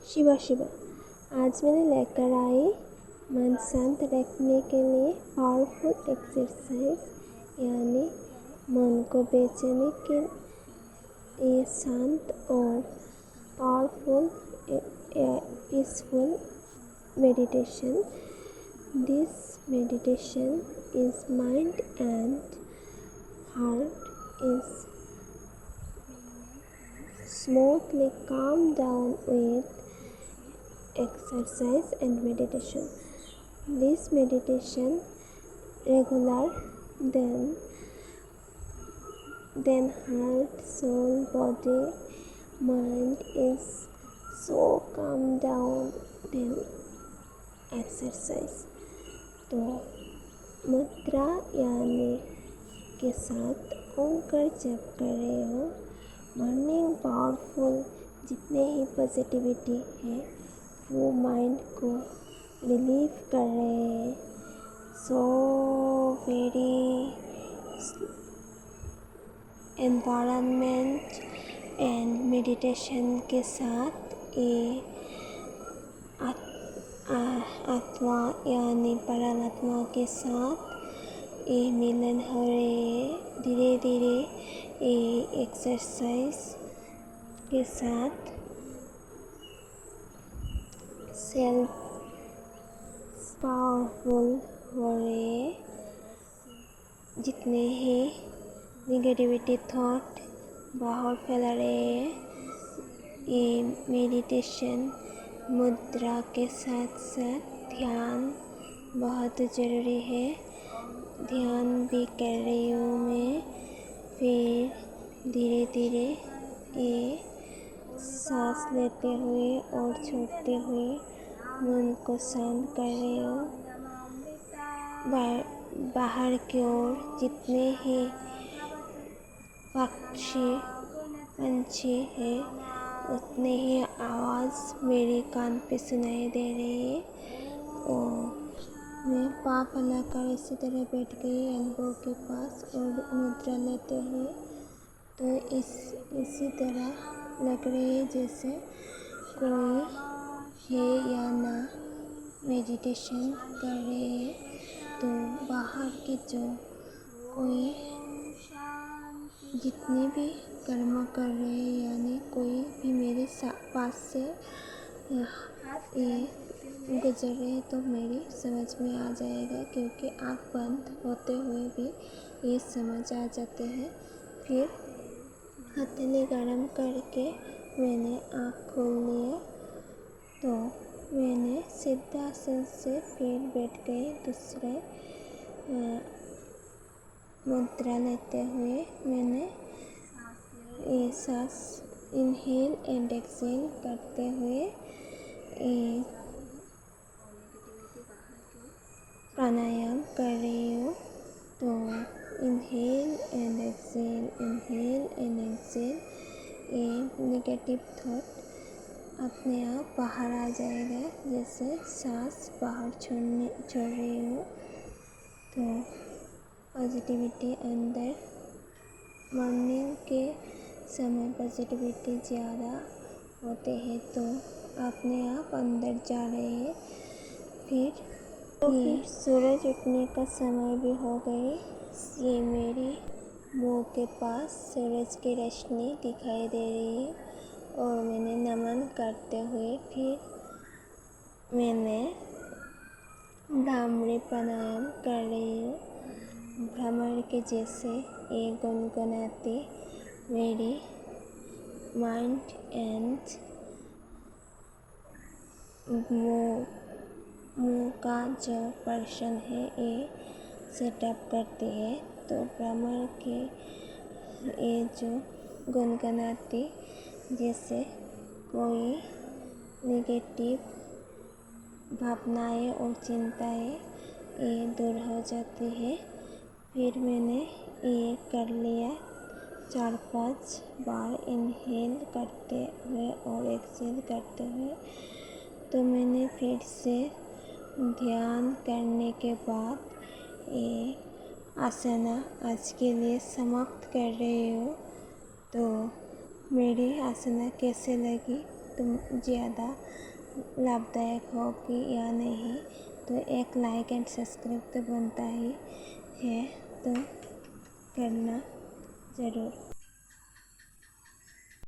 शिवा शिवा। आज मैंने लेकर आई मन शांत रखने के लिए पावरफुल एक्सरसाइज यानी मन को बेचैनी के लिए शांत और powerful peaceful meditation. This meditation is mind and heart is smoothly calm down with exercise and meditation. This meditation regular then heart, soul, body, mind is so calm down then exercise. तो मुद्रा यानी के साथ ओंकार जप कर रहे हो। Morning powerful जितने ही पॉजिटिविटी है वो माइंड को रिलीव कर रहे हैं। So very environment and meditation के साथ ये आत्मा यानी परमात्मा के साथ ये मिलन हो रहे हैं। धीरे धीरे ये एक्सरसाइज के साथ सेल्फ पावरफुल हो रहे हैं। जितने ही निगेटिविटी थॉट बाहर फैला रहे हैं, ये मेडिटेशन मुद्रा के साथ साथ ध्यान बहुत ज़रूरी है। ध्यान भी कर रही हूँ मैं। फिर धीरे धीरे ये सांस लेते हुए और छोड़ते हुए मन को शांत कर रही हूँ। बाहर की ओर जितने ही पंछी है उतने ही आवाज़ मेरे कान पे सुनाई दे रही है। और मैं पाँव फैलाकर इसी तरह बैठ गई एल्बो के पास और मुद्रा लेते हुए। तो इसी तरह लग रही है जैसे कोई है या ना मेडिटेशन कर रहे हैं। तो बाहर के जो कोई जितने भी कर्म कर रहे हैं यानी कोई भी मेरे पास से ये गुजर रहे हैं तो मेरी समझ में आ जाएगा, क्योंकि आँख बंद होते हुए भी ये समझ आ जाते हैं। फिर हथेली गरम करके मैंने आँख खोल लिया। तो मैंने सिद्धासन से फिर बैठ गई। दूसरे मुद्रा लेते हुए मैंने ये सांस इनहेल एंड एक्सहेल करते हुए ये प्राणायाम कर रही हूँ। तो inhale and exhale, inhale and exhale, ये नेगेटिव थॉट अपने आप बाहर आ जाएगा जैसे सांस बाहर छोड़ रही हूँ। तो पॉजिटिविटी अंदर मॉर्निंग के समय पॉजिटिविटी ज़्यादा होते हैं तो अपने आप अंदर जा रहे हैं। फिर ये सूरज उठने का समय भी हो गई। ये मेरी मुँह के पास सूरज की रोशनी दिखाई दे रही है और मैंने नमन करते हुए फिर मैंने भ्रामरी प्राणायाम कर रही हूँ। भ्रमर के जैसे ये गुनगुनाती मेरी माइंड एंड मुँह का जो पर्सन है ये सेटअप करती है। तो भ्रमर के ये जो गुनगुनाती जैसे कोई नेगेटिव भावनाएं और चिंताएं ये दूर हो जाती है। फिर मैंने ये कर लिया 4-5 बार इनहेल करते हुए और एक्सहेल करते हुए। तो मैंने फिर से ध्यान करने के बाद ये आसना आज के लिए समाप्त कर रही हूँ। तो मेरी आसना कैसे लगी तुम ज़्यादा लाभदायक होगी या नहीं। तो एक लाइक एंड सब्सक्राइब तो बनता ही है, तो करना ज़रूर।